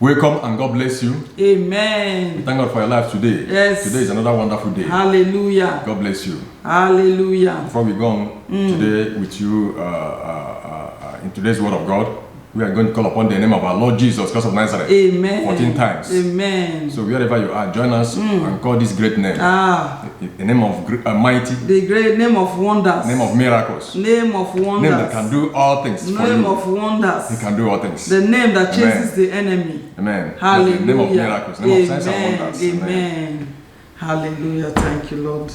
Welcome and God bless you. Amen. Thank God for your life today. Yes. Today is another wonderful day. Hallelujah. God bless you. Hallelujah. Before we go on today with you in today's word of God, we are going to call upon the name of our Lord Jesus Christ of Nazareth. Amen. 14 times. Amen. So wherever you are, join us and call this great name. The name of mighty. The great name of wonders. Name of miracles. Name of wonders. Name that can do all things for you. Name of wonders. He can do all things. The name that chases Amen. the enemy. Amen. Hallelujah. The name of miracles. Name of signs and wonders. Amen. Hallelujah. Thank you, Lord.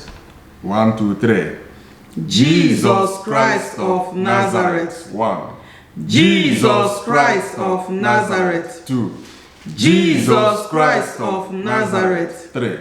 1, 2, 3. Jesus Christ of Nazareth. 1. Jesus Christ of Nazareth. 2. Jesus Christ of Nazareth. 3.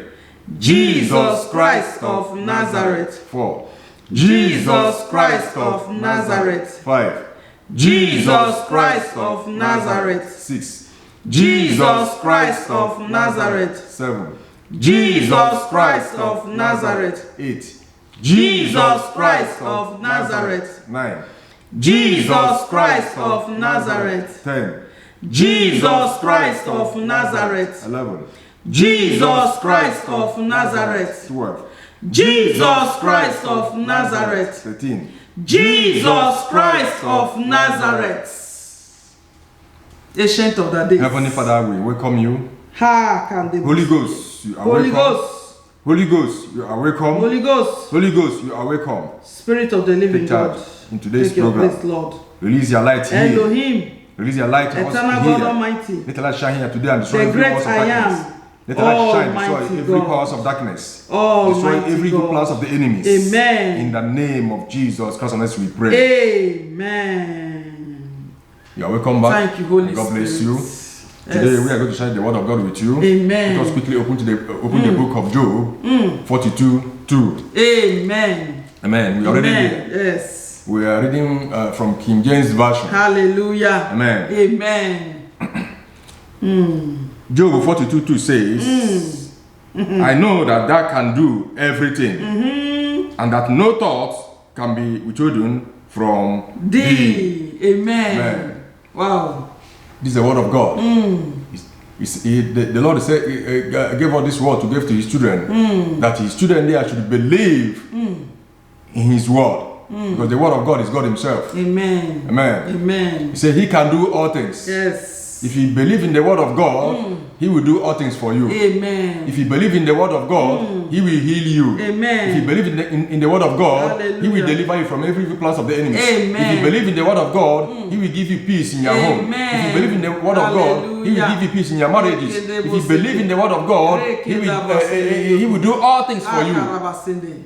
Jesus Christ of Nazareth. 4. Jesus Christ of Nazareth. 5. Jesus Christ of Nazareth. 6. Jesus Christ of Nazareth. 7. Jesus Christ of Nazareth. 8. Jesus Christ of Nazareth. 9. Jesus Christ of Nazareth. 10. Jesus Christ of Nazareth. 11. Jesus Christ of Nazareth. 12. Jesus Christ of Nazareth. 13. Jesus Christ of Nazareth. Ancient of the days. Heavenly Father, we welcome you. Ha, can they Holy Ghost, you are Holy welcome. Ghost. Holy Ghost, you are welcome. Holy Ghost. Holy Ghost, you are welcome. Spirit of the living Take charge God. in today's Take your program. place, Lord. Release your light here. Elohim. Release your light to us Eternal here. God Almighty. Let the light shine here today and destroy The every great powers of I darkness. am. Let the light shine, Almighty destroy every God. powers of darkness. Almighty Destroy every evil God. plans of the enemies. Amen. In the name of Jesus Christ, unless we pray. Amen. You are welcome back. Thank you, Holy God bless Spirit. you. Today Yes. we are going to share the word of God with you. Amen. Let us quickly open the book of Job 42:2. Amen. Amen. We are already Amen. there. Yes. We are reading from King James Version. Hallelujah. Amen. Amen. Job 42:2 says, I know that thou can do everything, and that no thought can be withholden from thee. Amen. Amen. Wow. This is the word of God. The Lord said, gave us this word to give to his children, that his children there should believe in his word. Because the word of God is God himself. Amen. Amen. Amen. He said he can do all things. Yes. If you believe in the word of God, he will do all things for you. Amen. If you believe in the word of God, he will heal you. Amen. If you believe in the word of God, he will Hallelujah. deliver you from every evil plans of the enemies. Amen. If you believe in the word of God, he will give you peace in your home. Amen. If you believe in the word of God, he will Hallelujah. give you peace in your marriages. If you believe in the word of God, he will do all things for you.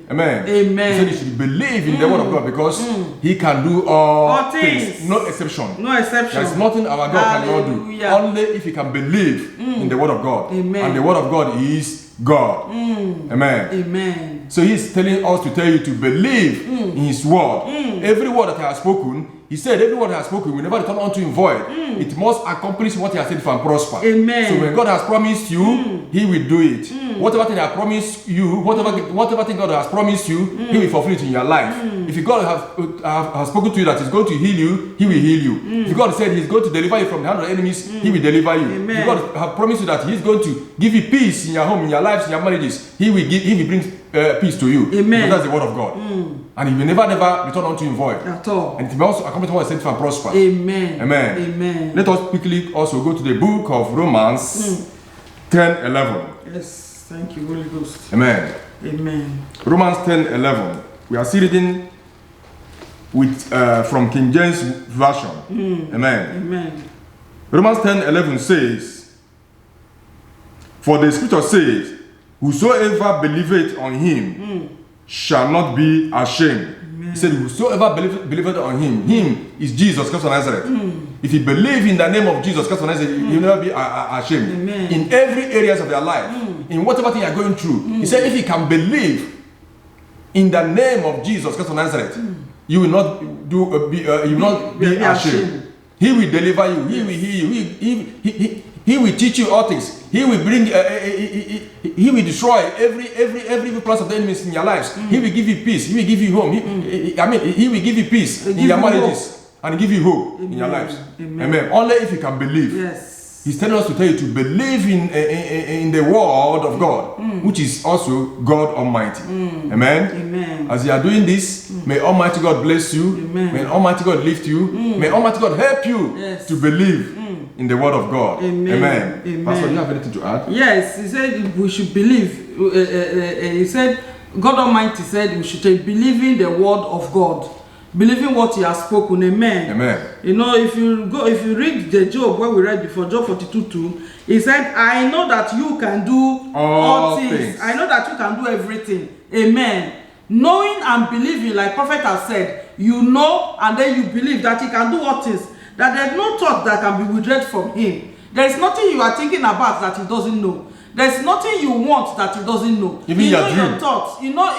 Amen. Amen. He said you should believe in the word of God because he can do all things. No exception. No exception. There is nothing our God cannot do. Hallelujah. Only if you can believe in the word of God. Amen. And the word of God is God. Amen. Amen. So he's telling us to tell you to believe in his word. Every word that he has spoken, he said every word he has spoken will never return unto him void. It must accomplish what he has said for and prosper. Amen. So when God has promised you, he will do it. Whatever thing I promised you, whatever thing God has promised you, he will fulfill it in your life. If God has spoken to you that he's going to heal you, he will heal you. If God said he's going to deliver you from the hand of the enemies, he will deliver you. Amen. If God has promised you that he's going to give you peace in your home, in your lives, in your marriages, he will bring peace to you. Amen. Because that's the word of God. And he will never return unto him void. At all. And it will also accomplish what he said and prosper. Amen. Amen. Amen. Let us quickly also go to the book of Romans 10:11. Yes. Thank you, Holy Ghost. Amen. Amen. Romans 10:11. We are still reading with from King James Version. Amen. Amen. Romans 10:11 says, for the scripture says, whosoever believeth on him shall not be ashamed. He said, whosoever believeth on him is Jesus Christ of Nazareth. If you believe in the name of Jesus Christ of Nazareth, you will never be ashamed. Amen. In every areas of their life, in whatever thing you are going through, he said, if you can believe in the name of Jesus Christ of Nazareth, you will not be ashamed. He will deliver you. He will heal you. He will teach you all things. He will bring. He will destroy every plans of the enemies in your lives. He will give you peace. He will give you home. He will give you peace in your marriages and give you hope in your lives. Amen. Amen. Only if you can believe. Yes. He's telling us to tell you to believe in the word of God, which is also God Almighty. Amen. Amen. As you are doing this, may Almighty God bless you. Amen. May Almighty God lift you. May Almighty God help you Yes. to believe in the word of God. Amen. Amen. Amen. Pastor, do you have anything to add? Yes, he said we should believe. He said, God Almighty said we should believe in the word of God. Believing what he has spoken. Amen. Amen. You know, if you read the Job, what we read before, Job 42:2, he said, I know that you can do all things. I know that you can do everything. Amen. Knowing and believing, like prophet has said, you know and then you believe that he can do all things. That there's no thought that can be withheld from him. There is nothing you are thinking about that he doesn't know. There's nothing you want that he doesn't know. Even he your knows dream. your thoughts. You know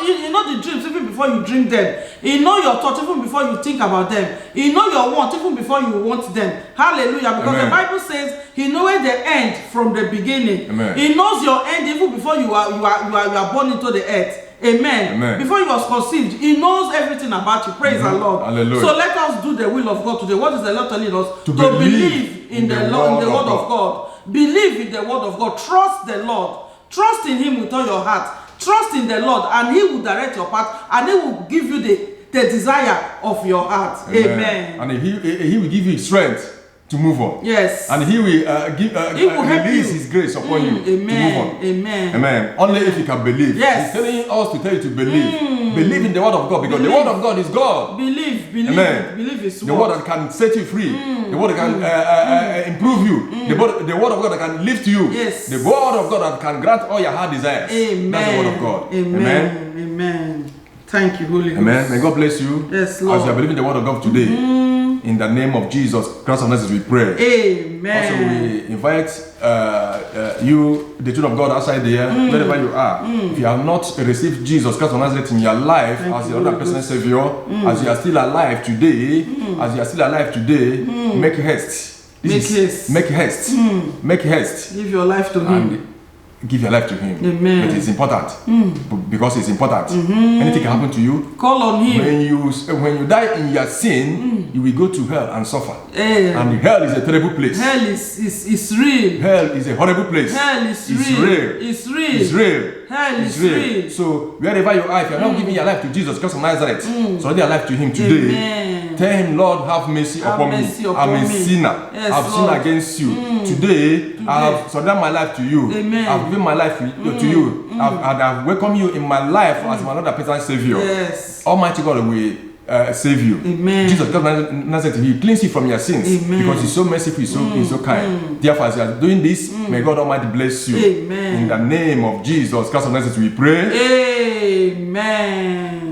the dreams even before you dream them. He know your thoughts even before you think about them. He know your wants even before you want them. Hallelujah. Because Amen. the Bible says he knows the end from the beginning. Amen. He knows your end even before you are born into the earth. Amen. Amen. Before you was conceived, he knows everything about you. Praise the Lord. Hallelujah. So let us do the will of God today. What is the Lord telling us? To believe in the word of God. Believe in the word of God. Trust the Lord. Trust in him with all your heart. Trust in the Lord, and he will direct your path, and he will give you the desire of your heart. Amen. And he will give you strength to move on. Yes. And he will He will help release you. his grace upon you to move Amen. on. Amen. Amen. Only if you can believe. Yes. He's telling us to tell you to believe. Believe in the word of God, because the Believe. word of God is God. Believe Amen. believe his The word. word that can set you free. The word that can improve you. The word of God that can lift you. Yes. The word of God that can grant all your heart desires. Amen. That's the word of God. Amen. Amen. Thank you, Holy Ghost. Amen. May God bless you. Yes, Lord. As you are believing the word of God today. In the name of Jesus Christ of Nazareth, we pray. Amen. Also, we invite you, the children of God outside there, wherever you are. If you have not received Jesus Christ of Nazareth in your life as your other personal Savior, as you are still alive today, make haste. Make haste. Make haste. Give your life to him. And give your life to him. Amen. But it's important. Because it's important. Anything can happen to you. Call on him. When you die in your sin, you will go to hell and suffer. Eh. And hell is a terrible place. Hell is real. Hell is a horrible place. Hell is It's real. real. It's real. It's real. Hell It's is real. real. So wherever you are, if you are not giving your life to Jesus Christ of Nazareth, surrender your life to him today. Amen. Tell him, Lord, have mercy Have upon mercy me. upon I'm a me. sinner. Yes, I've Lord. sinned against you. Today, I have surrendered my life to you. Amen. I've given my life to you. I've welcomed you in my life as my Lord and personal Savior. Yes. Almighty God will save you. Amen. Jesus Christ of Nazareth, he cleans you from your sins. Amen. Because he's so merciful, he's so kind. Therefore, as you are doing this, may God Almighty bless you. Amen. In the name of Jesus Christ of Nazareth, we pray. Amen.